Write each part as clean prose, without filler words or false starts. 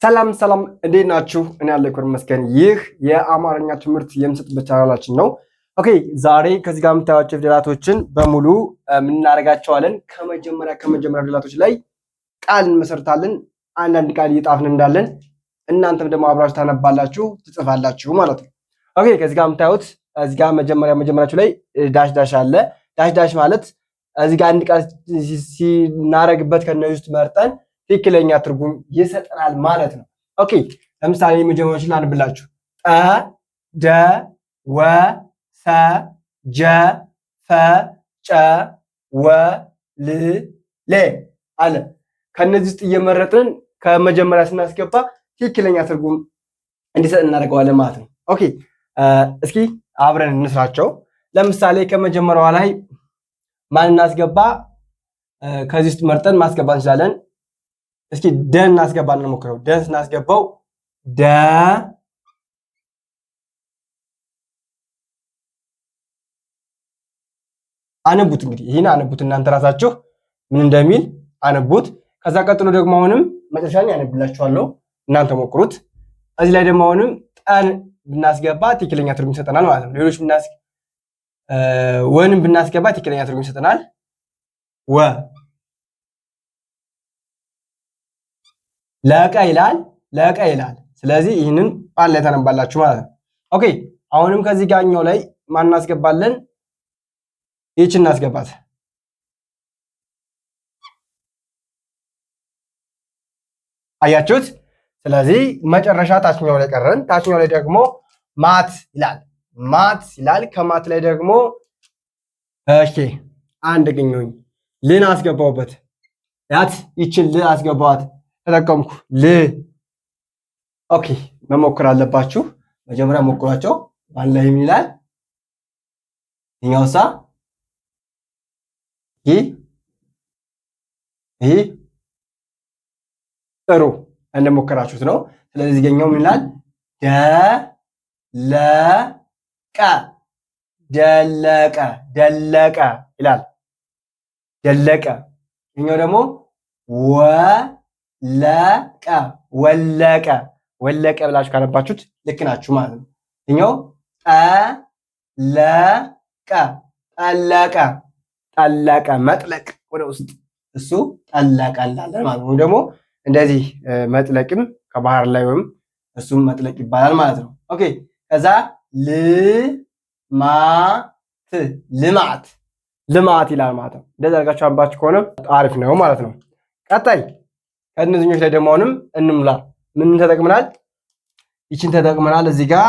ሰላም ሰላም፣ እንዴት ናችሁ? እኔ ያለሁ ይመስገን። ይህ የአማርኛ ትምህርት የምንሰጥበት ቻናላችን ነው። ኦኬ፣ ዛሬ ከዚህ ጋር የምታዩቸው ፊደላቶችን በሙሉ የምናደርጋቸዋለን። ከመጀመሪያ ፊደላቶች ላይ ቃል እንመሰርታለን። አንዳንድ ቃል እየጣፍን እንዳለን እናንተም ደግሞ አብራችሁ ታነባላችሁ፣ ትጽፋላችሁ ማለት ነው። ኦኬ፣ ከዚህ ጋር የምታዩት እዚህ ጋር መጀመሪያችሁ ላይ ዳሽ ዳሽ አለ። ዳሽ ዳሽ ማለት እዚህ ጋር አንድ ቃል ሲናረግበት ከነዚህ ውስጥ መርጠን ትክክለኛ ትርጉም ይሰጠናል ማለት ነው። ኦኬ ለምሳሌ የመጀመሪያዎችን ላንብላችሁ። ጠ ደ ወ ሰ ጀ ፈ ጨ ወ ል ሌ አለ። ከነዚህ ውስጥ እየመረጥን ከመጀመሪያ ስናስገባ ትክክለኛ ትርጉም እንዲሰጥ እናደርገዋለን ማለት ነው። ኦኬ እስኪ አብረን እንስራቸው። ለምሳሌ ከመጀመሪያዋ ላይ ማን እናስገባ? ከዚህ ውስጥ መርጠን ማስገባት እንችላለን። እስኪ ደን እናስገባ እንሞክረው። ደን ስናስገባው ደ አንቡት። እንግዲህ ይህን አንቡት እናንተ ራሳችሁ ምን እንደሚል አንቡት። ከዛ ቀጥሎ ደግሞ አሁንም መጨረሻ ላይ ያነብላችኋለሁ፣ እናንተ ሞክሩት። እዚህ ላይ ደግሞ አሁንም ጠን ብናስገባ ትክክለኛ ትርጉም ይሰጠናል ማለት ነው። ሌሎች ወንም ብናስገባ ትክክለኛ ትርጉም ይሰጠናል። ወ ለቀ ይላል፣ ለቀ ይላል። ስለዚህ ይህንን ቃል ላይ ታነባላችሁ ማለት ነው። ኦኬ አሁንም ከዚህ ጋርኛው ላይ ማን እናስገባለን? ይህችን እናስገባት። አያችሁት? ስለዚህ መጨረሻ ታችኛው ላይ ቀረን። ታችኛው ላይ ደግሞ ማት ይላል፣ ማት ይላል። ከማት ላይ ደግሞ እሺ አንድ ግኙኝ ልን አስገባውበት። ያት ይችን ል አስገባዋት ተጠቀምኩ ል። ኦኬ መሞከር አለባችሁ። መጀመሪያ ሞክሯቸው። ባን ላይ ምን ይላል? ይኛውሳ ይህ ጥሩ እንደሞከራችሁት ነው። ስለዚህ እዚህኛው ምን ይላል? ደለቀ፣ ደለቀ፣ ደለቀ ይላል። ደለቀ። ይኛው ደግሞ ወለቀ፣ ወለቀ፣ ወለቀ ብላችሁ ካነባችሁት ልክ ናችሁ ማለት ነው። ይኛው ጠለቀ፣ ጠለቀ፣ ጠለቀ፣ መጥለቅ ወደ ውስጥ እሱ ጠለቀ እንላለን ማለት ነው። ደግሞ እንደዚህ መጥለቅም ከባህር ላይ ወይም እሱም መጥለቅ ይባላል ማለት ነው። ኦኬ ከዛ ልማት፣ ልማት፣ ልማት ይላል ማለት ነው። እንደዛ አድርጋችሁ አንባችሁ ከሆነ አሪፍ ነው ማለት ነው። ቀጣይ ከእነዚህኞች ላይ ደግሞ አሁንም እንሙላ። ምን ተጠቅመናል? ይችን ተጠቅመናል። እዚህ ጋር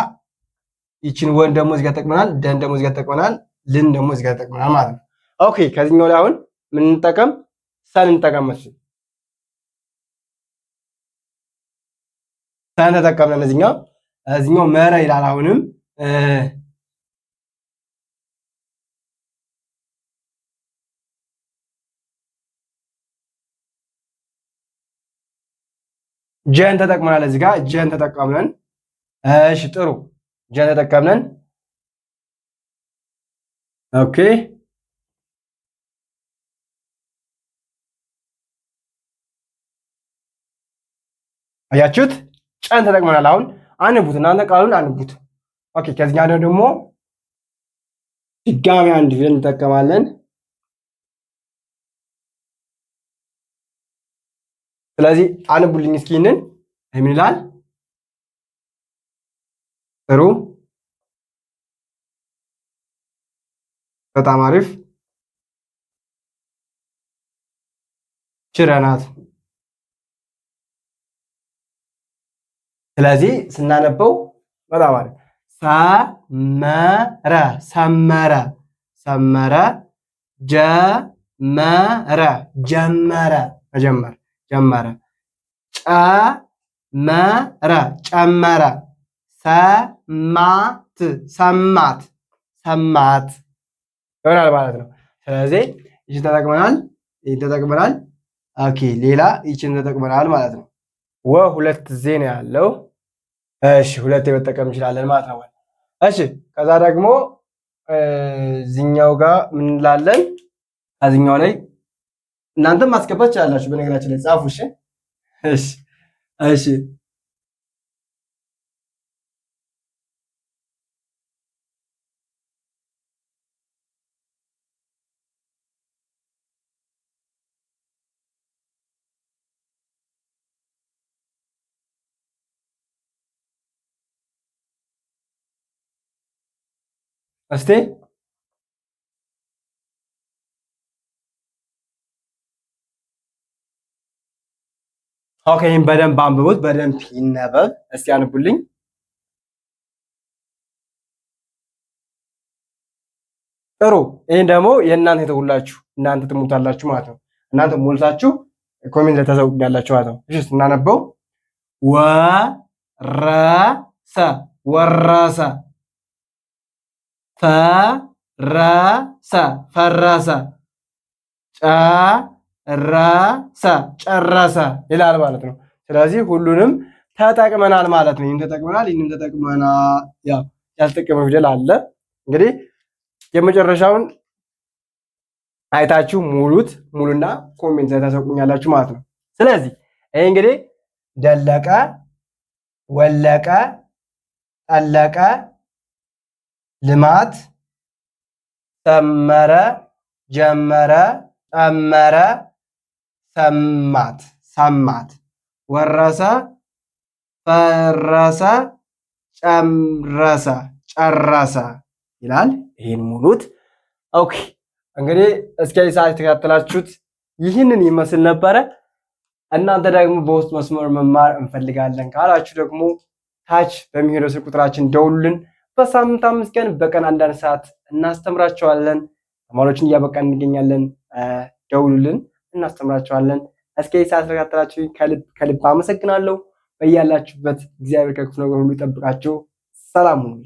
ይችን ወን ደግሞ እዚህ ጋር ተጠቅመናል። ደን ደግሞ እዚህ ጋር ተጠቅመናል። ልን ደግሞ እዚህ ጋር ተጠቅመናል ማለት ነው። ኦኬ ከዚህኛው ላይ አሁን ምን እንጠቀም? ሰን እንጠቀም። ሰን ተጠቀምነን። እዚህኛው መረ ይላል። አሁንም ጀን ተጠቅመናል። እዚህ ጋር ጀን ተጠቀምነን። እሺ ጥሩ ጀን ተጠቀምነን። ኦኬ አያችሁት? ጨን ተጠቅመናል። አሁን አንቡት፣ እናንተ ቃሉን አንቡት። ኦኬ ከዚህኛ ደግሞ ድጋሚ አንድ ፊደል እንጠቀማለን። ስለዚህ አንቡልኝ እስኪ ይህንን ምን ይላል? ጥሩ በጣም አሪፍ ችረናት። ስለዚህ ስናነበው በጣም አሪፍ ሰመረ፣ ሰመረ፣ ሰመረ፣ ጀመረ፣ ጀመረ፣ መጀመር ጀመረ፣ ጨመረ፣ ጨመረ፣ ሰማት፣ ሰማት፣ ሰማት ይሆናል ማለት ነው። ስለዚህ ይችን ተጠቅመናል፣ ይህን ተጠቅመናል። ኦኬ ሌላ ይችን ተጠቅመናል ማለት ነው። ወ ሁለት ዜ ነው ያለው። እሺ ሁለት መጠቀም እንችላለን ማለት ነው። እሺ ከዛ ደግሞ እዚህኛው ጋር ምን እንላለን? ከዚህኛው ላይ እናንተም ማስገባት ትችላላችሁ። በነገራችን ላይ ጻፉ። እሺ እሺ እስቲ ኦኬ፣ በደንብ አንብቡት፣ በደንብ ይነበብ። እስቲ አንቡልኝ። ጥሩ። ይህን ደግሞ የእናንተ የተውላችሁ እናንተ ትሙታላችሁ ማለት ነው። እናንተ ሞልታችሁ ኮሜንት ላይ ታሳውቁኛላችሁ ማለት ነው። እሺ እናነበው። ወረሰ ወረሰ፣ ፈረሰ ፈረሰ፣ ጨረሰ ጨረሰ ይላል ማለት ነው። ስለዚህ ሁሉንም ተጠቅመናል ማለት ነው። ይህን ተጠቅመናል፣ ይህንም ተጠቅመናል። ያው ያልተጠቀመ ፊደል አለ። እንግዲህ የመጨረሻውን አይታችሁ ሙሉና ኮሜንት ላይ ታሳውቁኛላችሁ ማለት ነው። ስለዚህ ይሄ እንግዲህ ደለቀ፣ ወለቀ፣ ጠለቀ፣ ልማት፣ ሰመረ፣ ጀመረ፣ ጠመረ፣ ሰማት፣ ሰማት፣ ወረሰ፣ ፈረሰ፣ ጨረሰ፣ ጨረሰ ይላል። ይህን ሙሉት። ኦኬ እንግዲህ እስከ ሰዓት የተከታተላችሁት ይህንን ይመስል ነበረ። እናንተ ደግሞ በውስጥ መስመር መማር እንፈልጋለን ካላችሁ ደግሞ ታች በሚሄደው ስልክ ቁጥራችን ደውሉልን። በሳምንት 5 ቀን በቀን 1 ሰዓት እናስተምራቸዋለን። ተማሪዎችን እያበቃን እንገኛለን። ደውሉልን፣ እናስተምራቸዋለን። እስከ ሰዓት የተከታተላችሁ ከልብ አመሰግናለሁ። በያላችሁበት እግዚአብሔር ከክፉ ነገር ሁሉ ይጠብቃችሁ። ሰላም ሁኑ።